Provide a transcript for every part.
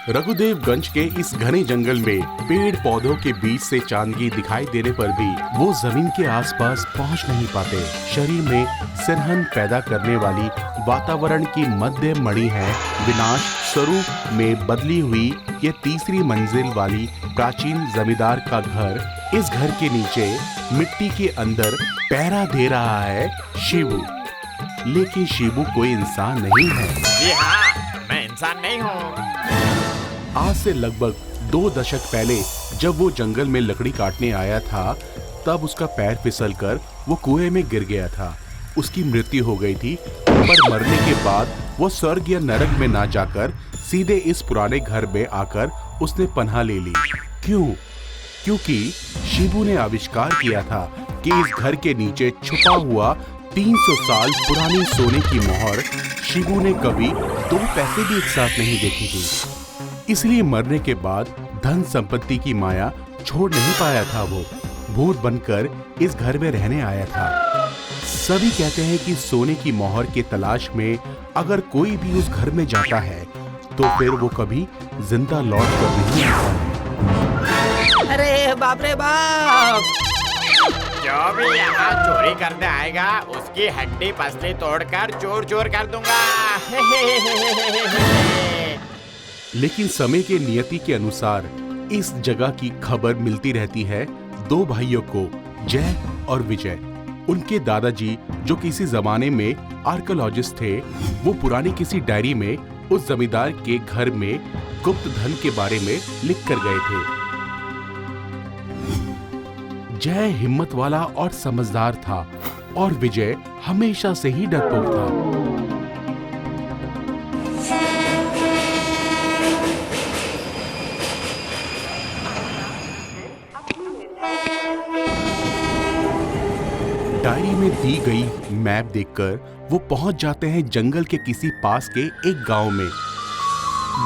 रघुदेवगंज के इस घने जंगल में पेड़ पौधों के बीच से चांदनी दिखाई देने पर भी वो जमीन के आसपास पहुंच नहीं पाते। शरीर में सिरहन पैदा करने वाली वातावरण की मध्य मणि है विनाश स्वरूप में बदली हुई ये तीसरी मंजिल वाली प्राचीन जमींदार का घर। इस घर के नीचे मिट्टी के अंदर पहरा दे रहा है शिबू, लेकिन शिबू कोई इंसान नहीं है। जी हाँ, मैं इंसान नहीं हूँ। आज से लगभग 2 दशक पहले जब वो जंगल में लकड़ी काटने आया था, तब उसका पैर फिसलकर वो कुएं में गिर गया था। उसकी मृत्यु हो गई थी, पर मरने के बाद वो स्वर्ग या नरक में ना जाकर सीधे इस पुराने घर में आकर उसने पनाह ले ली। क्यों? क्योंकि शिबू ने आविष्कार किया था कि इस घर के नीचे छुपा हुआ 300 साल पुरानी सोने की मोहर शिबू ने कभी 2 पैसे भी एक साथ नहीं देखी थी। इसलिए मरने के बाद धन संपत्ति की माया छोड़ नहीं पाया था। वो भूत बनकर इस घर में रहने आया था। सभी कहते हैं कि सोने की मोहर के तलाश में अगर कोई भी उस घर में जाता है तो फिर वो कभी जिंदा लौट कर नहीं आता है। अरे बाप रे बाप! जो भी यहाँ चोरी करने आएगा उसकी हड्डी पसली तोड़कर चूर चूर कर दूंगा। लेकिन समय के नियति के अनुसार इस जगह की खबर मिलती रहती है 2 भाइयों को, जय और विजय। उनके दादाजी जो किसी जमाने में आर्कियोलॉजिस्ट थे, वो पुरानी किसी डायरी में उस जमींदार के घर में गुप्त धन के बारे में लिख कर गए थे। जय हिम्मत वाला और समझदार था और विजय हमेशा से ही डरपोक था। डायरी में दी गई मैप देखकर वो पहुंच जाते हैं जंगल के किसी पास के एक गांव में।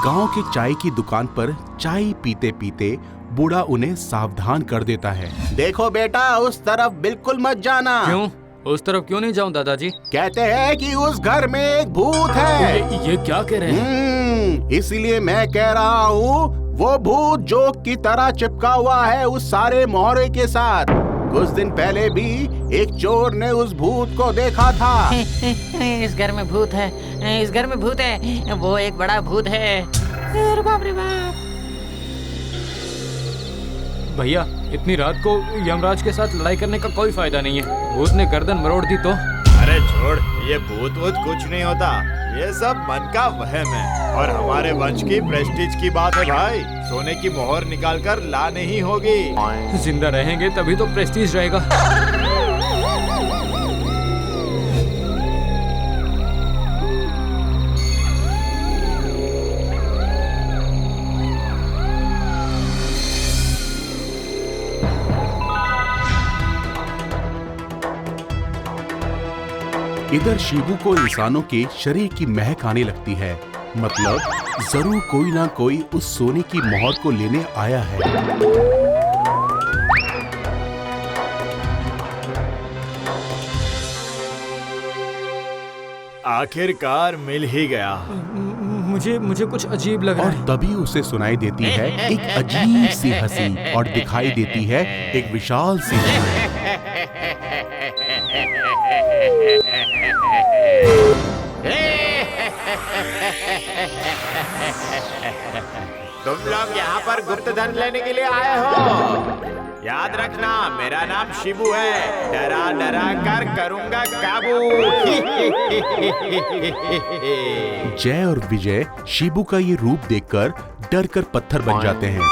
गांव के चाय की दुकान पर चाय पीते पीते बूढ़ा उन्हें सावधान कर देता है। देखो बेटा, उस तरफ बिल्कुल मत जाना। क्यों? उस तरफ क्यों नहीं जाऊं दादाजी? कहते हैं कि उस घर में एक भूत है। ये क्या कह रहे हैं? इसीलिए मैं कह रहा हूँ, वो भूत जोक की तरह चिपका हुआ है उस सारे मोहरे के साथ। कुछ दिन पहले भी एक चोर ने उस भूत को देखा था। इस घर में भूत है, इस घर में भूत है, वो एक बड़ा भूत है। अरे बाप रे बाप! भैया, इतनी रात को यमराज के साथ लड़ाई करने का कोई फायदा नहीं है। भूत ने गर्दन मरोड़ दी तो? अरे छोड़, ये भूत वूत कुछ नहीं होता। ये सब मन का वहम है और हमारे वंश की प्रेस्टीज की बात है भाई। सोने की मोहर निकाल कर लानी ही होगी। जिंदा रहेंगे तभी तो प्रेस्टीज रहेगा। इधर शिबू को इंसानों के शरीर की महक आने लगती है। मतलब जरूर कोई ना कोई उस सोने की मोहर को लेने आया है। आखिरकार मिल ही गया। मुझे कुछ अजीब लग रहा और है। तभी उसे सुनाई देती है एक अजीब सी हंसी और दिखाई देती है एक विशाल सी तुम लोग यहाँ पर गुप्त धन लेने के लिए आए हो? याद रखना, मेरा नाम शिबू है। डरा डरा कर करूंगा काबू। जय और विजय शिबू का ये रूप देखकर डर कर पत्थर बन जाते हैं।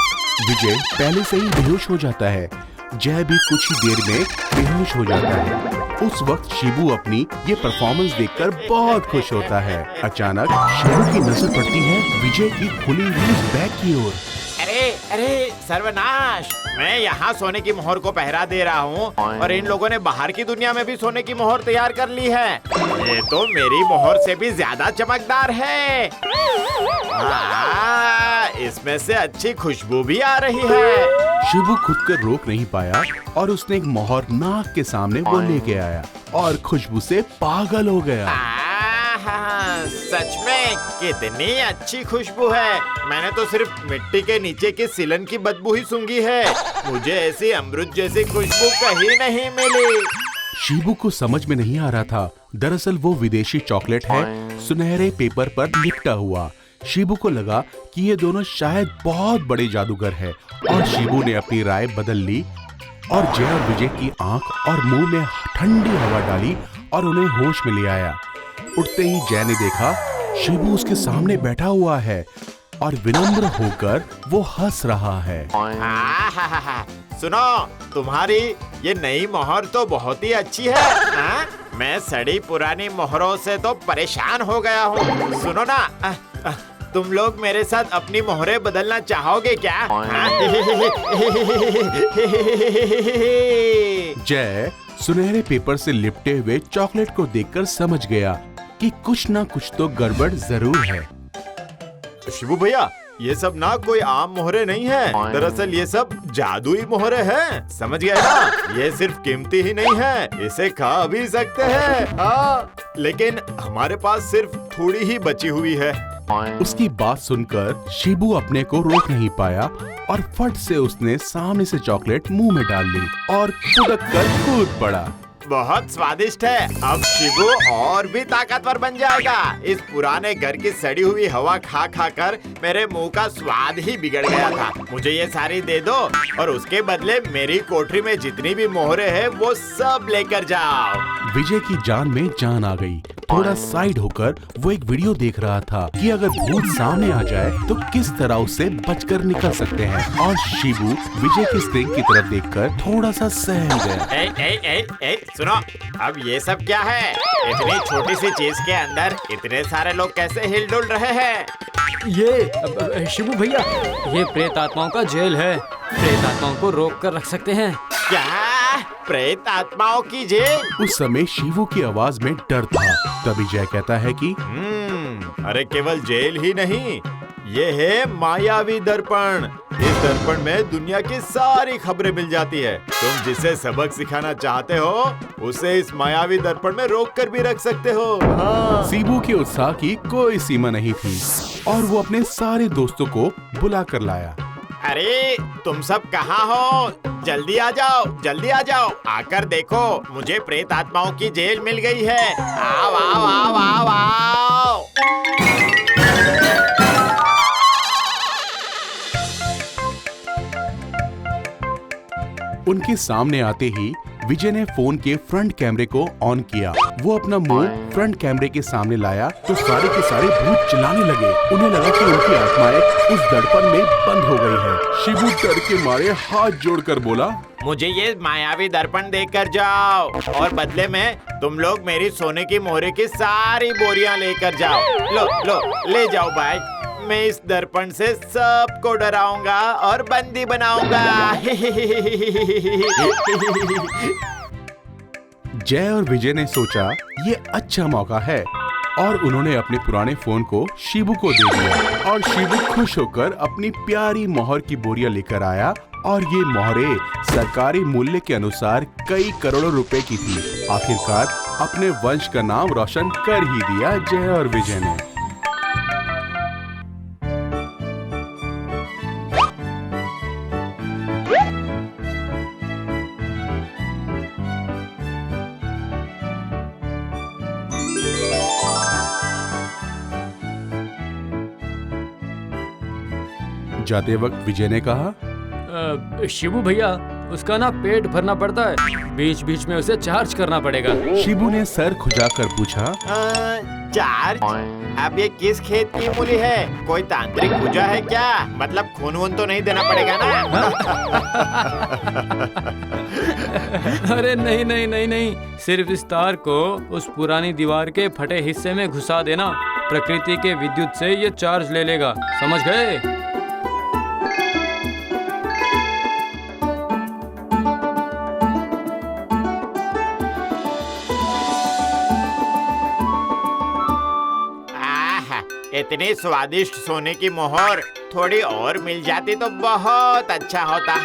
विजय पहले से ही बेहोश हो जाता है। जय भी कुछ ही देर में बेहोश हो जाता है। उस वक्त शिबू अपनी ये परफॉर्मेंस देखकर बहुत खुश होता है। अचानक शिबू की नजर पड़ती है विजय की खुली हुई बैग की ओर। अरे अरे सर्वनाश! मैं यहाँ सोने की मोहर को पहरा दे रहा हूँ और इन लोगों ने बाहर की दुनिया में भी सोने की मोहर तैयार कर ली है। ये तो मेरी मोहर से भी ज्यादा चमकदार है। इसमें से अच्छी खुशबू भी आ रही है। शिबू खुद कर रोक नहीं पाया और उसने एक मोहर नाक के सामने वो लेके आया और खुशबू से पागल हो गया। आहा, सच में कितनी अच्छी खुशबू है। मैंने तो सिर्फ मिट्टी के नीचे की सिलन की बदबू ही सूंघी है। मुझे ऐसी अमृत जैसी खुशबू कहीं नहीं मिली। शिबू को समझ में नहीं आ रहा था। दरअसल वो विदेशी चॉकलेट है, सुनहरे पेपर पर लिपटा हुआ। शिबू को लगा कि ये दोनों शायद बहुत बड़े जादूगर हैं और शिबू ने अपनी राय बदल ली और जय और विजय की आंख और मुंह में ठंडी हवा डाली और उन्हें होश में ले आया। उठते ही जय ने देखा शिबू उसके सामने बैठा हुआ है और विनम्र होकर वो हंस रहा है। आहा, सुनो, तुम्हारी ये नई मोहर तो बहुत ही अच्छी है। हाँ? मैं सड़ी पुरानी मोहरों से तो परेशान हो गया हूँ। सुनो ना, तुम लोग मेरे साथ अपनी मोहरें बदलना चाहोगे क्या? हाँ? जय सुनहरे पेपर से लिपटे हुए चॉकलेट को देखकर समझ गया कि कुछ ना कुछ तो गड़बड़ जरूर है। शिबू भैया, ये सब ना कोई आम मोहरे नहीं है। दरअसल ये सब जादुई मोहरे हैं। समझ गए ना? ये सिर्फ कीमती ही नहीं है, इसे खा भी सकते हैं। हाँ, लेकिन हमारे पास सिर्फ थोड़ी ही बची हुई है। उसकी बात सुनकर शिबू अपने को रोक नहीं पाया और फट से उसने सामने से चॉकलेट मुंह में डाल ली और खुदक कर कूद पड़ा। बहुत स्वादिष्ट है। अब शिबू और भी ताकतवर बन जाएगा। इस पुराने घर की सड़ी हुई हवा खा खा कर मेरे मुंह का स्वाद ही बिगड़ गया था। मुझे ये सारी दे दो और उसके बदले मेरी कोठरी में जितनी भी मोहरे हैं वो सब लेकर जाओ। विजय की जान में जान आ गई। थोड़ा साइड होकर वो एक वीडियो देख रहा था कि अगर भूत सामने आ जाए तो किस तरह उससे बचकर निकल सकते हैं और शिबू विजय की स्क्रीन की तरफ देखकर थोड़ा सा सहम गया। सुनो, अब ये सब क्या है? इतनी छोटी सी चीज के अंदर इतने सारे लोग कैसे हिलडुल रहे हैं? ये शिबू भैया, ये प्रेत आत्माओं का जेल है। प्रेत आत्माओं को रोक कर रख सकते हैं। क्या? प्रेत आत्माओं की जेल? उस समय शिवू की आवाज में डर था। तभी जय कहता है कि अरे केवल जेल ही नहीं, ये है मायावी दर्पण। इस दर्पण में दुनिया की सारी खबरें मिल जाती है। तुम जिसे सबक सिखाना चाहते हो उसे इस मायावी दर्पण में रोक कर भी रख सकते हो। हाँ। शिबू के उत्साह की कोई सीमा नहीं थी और वो अपने सारे दोस्तों को बुला कर लाया। अरे तुम सब कहाँ हो? जल्दी आ जाओ, जल्दी आ जाओ। आकर देखो, मुझे प्रेत आत्माओं की जेल मिल गई है। आओ आओ आओ आओ आओ। उनके सामने आते ही विजय ने फोन के फ्रंट कैमरे को ऑन किया। वो अपना मुंह फ्रंट कैमरे के सामने लाया तो सारे के सारे भूत चिल्लाने लगे। उन्हें लगा कि उनकी आत्माएं उस दर्पण में बंद हो गई है। शिबू डर के मारे हाथ जोड़कर बोला, मुझे ये मायावी दर्पण देकर जाओ और बदले में तुम लोग मेरी सोने की मोहरे की सारी बोरियां लेकर जाओ। लो लो, ले जाओ भाई। मैं इस दर्पण से सबको डराऊंगा और बंदी बनाऊंगा। जय और विजय ने सोचा ये अच्छा मौका है और उन्होंने अपने पुराने फोन को शिबू को दे दिया और शिबू खुश होकर अपनी प्यारी मोहर की बोरियां लेकर आया और ये मोहरें सरकारी मूल्य के अनुसार कई करोड़ों रुपए की थी। आखिरकार अपने वंश का नाम रोशन कर ही दिया जय और विजय ने। जाते वक्त विजय ने कहा, शिबू भैया, उसका ना पेट भरना पड़ता है, बीच बीच में उसे चार्ज करना पड़ेगा। शिबू ने सर खुजाकर पूछा, चार्ज? अब ये किस खेत की मूली है? कोई तांत्रिक पूजा है क्या? मतलब खून वून तो नहीं देना पड़ेगा ना? अरे नहीं नहीं नहीं नहीं, सिर्फ इस तार को उस पुरानी दीवार के फटे हिस्से में घुसा देना। प्रकृति के विद्युत से ये चार्ज ले लेगा, समझ गए? इतनी स्वादिष्ट सोने की मोहर थोड़ी और मिल जाती तो बहुत अच्छा होता।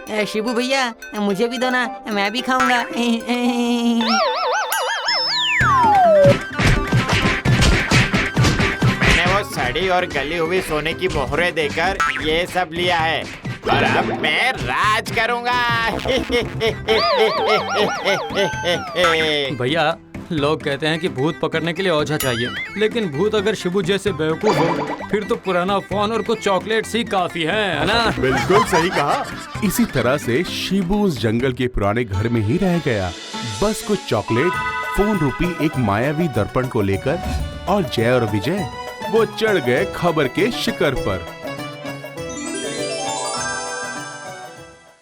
शिबू भैया मुझे भी दो ना, मैं भी खाऊंगा। मैंने वो सड़ी और गली हुई सोने की मोहरें देकर ये सब लिया है और अब मैं राज करूंगा। भैया लोग कहते हैं कि भूत पकड़ने के लिए ओझा चाहिए, लेकिन भूत अगर शिबू जैसे बेवकूफ हो फिर तो पुराना फोन और कुछ चॉकलेट्स ही काफी है ना? बिल्कुल सही कहा। इसी तरह से शिबू उस जंगल के पुराने घर में ही रह गया, बस कुछ चॉकलेट, फोन रूपी एक मायावी दर्पण को लेकर। और जय और विजय वो चढ़ गए खबर के शिखर पर।